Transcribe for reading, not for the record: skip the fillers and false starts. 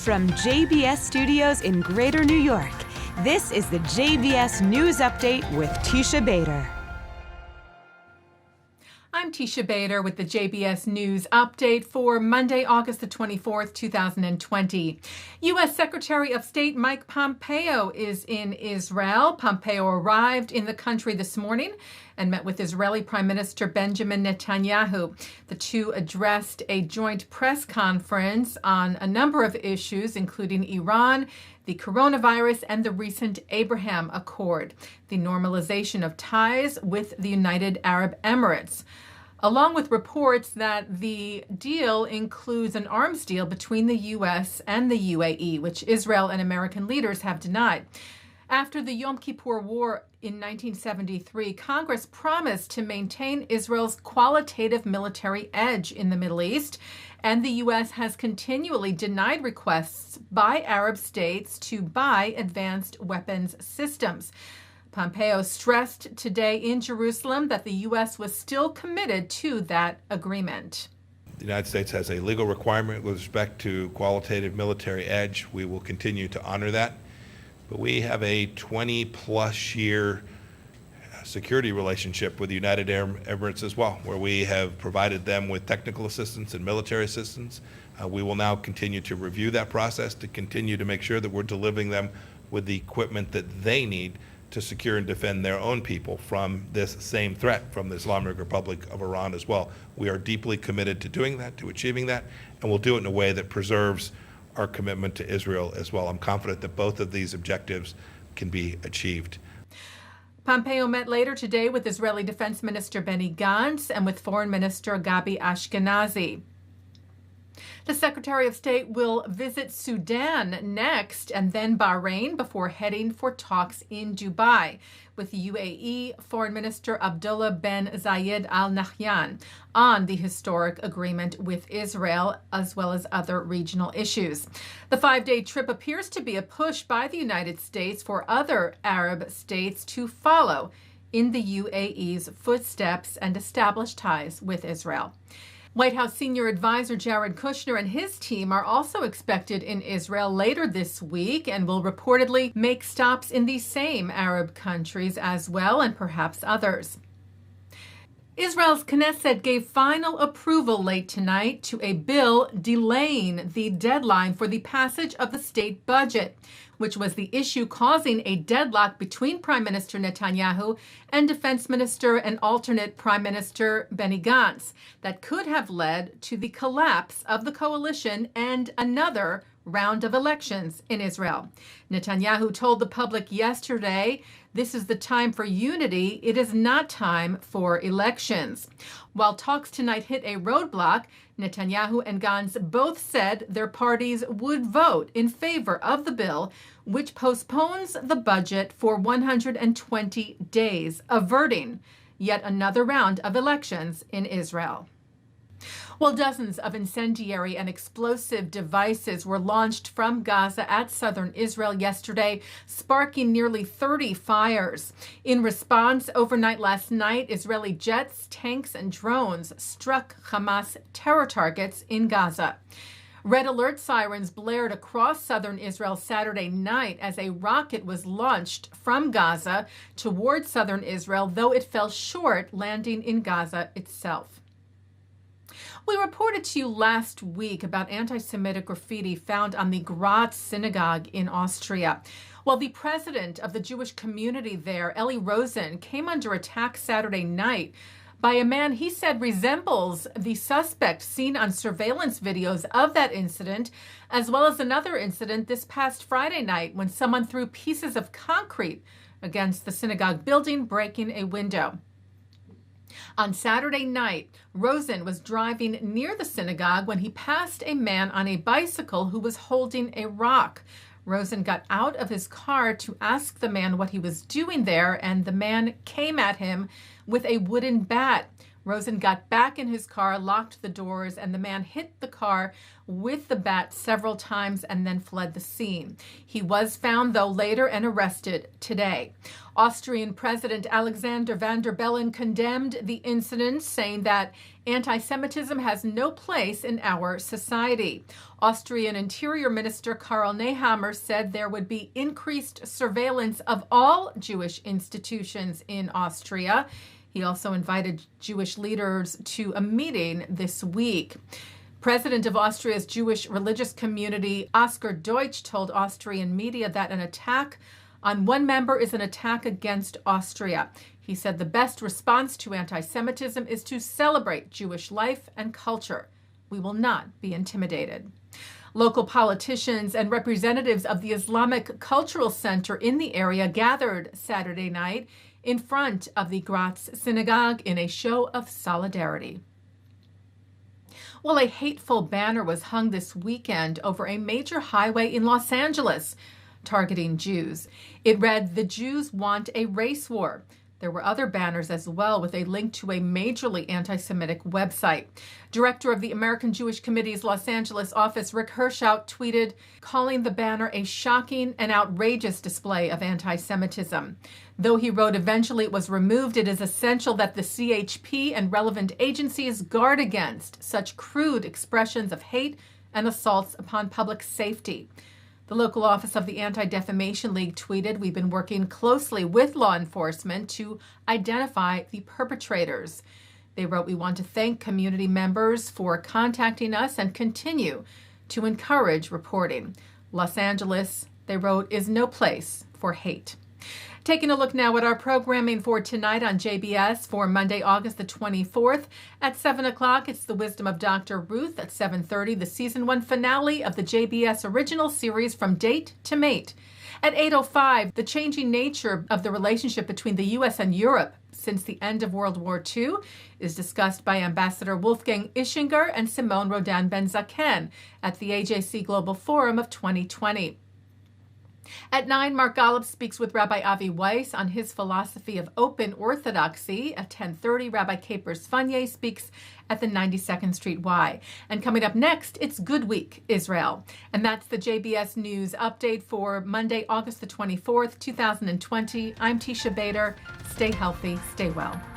From JBS Studios in Greater New York, this is the JBS News Update with Teisha Bader. I'm Teisha Bader with the JBS News Update for Monday, August the 24th, 2020. U.S. Secretary of State Mike Pompeo is in Israel. Pompeo arrived in the country this morning and met with Israeli Prime Minister Benjamin Netanyahu. The two addressed a joint press conference on a number of issues, including Iran, the coronavirus, and the recent Abraham Accord, the normalization of ties with the United Arab Emirates, along with reports that the deal includes an arms deal between the U.S. and the UAE, which Israel and American leaders have denied. After the Yom Kippur War in 1973, Congress promised to maintain Israel's qualitative military edge in the Middle East, and the U.S. has continually denied requests by Arab states to buy advanced weapons systems. Pompeo stressed today in Jerusalem that the U.S. was still committed to that agreement. The United States has a legal requirement with respect to qualitative military edge. We will continue to honor that. But we have a 20-plus year security relationship with the United Arab Emirates as well, where we have provided them with technical assistance and military assistance. We will now continue to review that process to continue to make sure that we're delivering them with the equipment that they need to secure and defend their own people from this same threat from the Islamic Republic of Iran as well. We are deeply committed to doing that, to achieving that, and we'll do it in a way that preserves our commitment to Israel as well. I'm confident that both of these objectives can be achieved. Pompeo met later today with Israeli Defense Minister Benny Gantz and with Foreign Minister Gabi Ashkenazi. The Secretary of State will visit Sudan next and then Bahrain before heading for talks in Dubai with UAE Foreign Minister Abdullah bin Zayed Al Nahyan on the historic agreement with Israel, as well as other regional issues. The 5-day trip appears to be a push by the United States for other Arab states to follow in the UAE's footsteps and establish ties with Israel. White House senior advisor Jared Kushner and his team are also expected in Israel later this week and will reportedly make stops in these same Arab countries as well, and perhaps others. Israel's Knesset gave final approval late tonight to a bill delaying the deadline for the passage of the state budget, which was the issue causing a deadlock between Prime Minister Netanyahu and Defense Minister and alternate Prime Minister Benny Gantz that could have led to the collapse of the coalition and another round of elections in Israel. Netanyahu told the public yesterday, "This is the time for unity. It is not time for elections." While talks tonight hit a roadblock, Netanyahu and Gantz both said their parties would vote in favor of the bill, which postpones the budget for 120 days, averting yet another round of elections in Israel. Well, dozens of incendiary and explosive devices were launched from Gaza at southern Israel yesterday, sparking nearly 30 fires. In response, overnight last night, Israeli jets, tanks, and drones struck Hamas terror targets in Gaza. Red alert sirens blared across southern Israel Saturday night as a rocket was launched from Gaza toward southern Israel, though it fell short, landing in Gaza itself. We reported to you last week about anti-Semitic graffiti found on the Graz synagogue in Austria. Well, the president of the Jewish community there, Eli Rosen, came under attack Saturday night by a man he said resembles the suspect seen on surveillance videos of that incident, as well as another incident this past Friday night when someone threw pieces of concrete against the synagogue building, breaking a window. On Saturday night, Rosen was driving near the synagogue when he passed a man on a bicycle who was holding a rock. Rosen got out of his car to ask the man what he was doing there, and the man came at him with a wooden bat. Rosen got back in his car, locked the doors, and the man hit the car with the bat several times and then fled the scene. He was found, though, later and arrested today. Austrian President Alexander Van der Bellen condemned the incident, saying that anti-Semitism has no place in our society. Austrian Interior Minister Karl Nehammer said there would be increased surveillance of all Jewish institutions in Austria. He also invited Jewish leaders to a meeting this week. President of Austria's Jewish religious community, Oscar Deutsch, told Austrian media that an attack on one member is an attack against Austria. He said the best response to anti-Semitism is to celebrate Jewish life and culture. We will not be intimidated. Local politicians and representatives of the Islamic Cultural Center in the area gathered Saturday night in front of the Graz synagogue in a show of solidarity. Well, a hateful banner was hung this weekend over a major highway in Los Angeles, targeting Jews. It read, "The Jews want a race war." There were other banners as well with a link to a majorly anti-Semitic website. Director of the American Jewish Committee's Los Angeles office, Rick Hershout, tweeted, calling the banner a shocking and outrageous display of anti-Semitism. Though he wrote eventually it was removed, it is essential that the CHP and relevant agencies guard against such crude expressions of hate and assaults upon public safety. The local office of the Anti-Defamation League tweeted, "We've been working closely with law enforcement to identify the perpetrators." They wrote, "We want to thank community members for contacting us and continue to encourage reporting. Los Angeles," they wrote, "is no place for hate." Taking a look now at our programming for tonight on JBS for Monday, August the 24th. At 7 o'clock, it's The Wisdom of Dr. Ruth. At 7:30, the Season 1 finale of the JBS original series From Date to Mate. At 8:05, the changing nature of the relationship between the U.S. and Europe since the end of World War II is discussed by Ambassador Wolfgang Ischinger and Simone Rodin-Benzaken at the AJC Global Forum of 2020. At 9, Mark Golub speaks with Rabbi Avi Weiss on his philosophy of open orthodoxy. At 10:30, Rabbi Capers Funyeh speaks at the 92nd Street Y. And coming up next, it's Good Week, Israel. And that's the JBS News Update for Monday, August the 24th, 2020. I'm Teisha Bader. Stay healthy, stay well.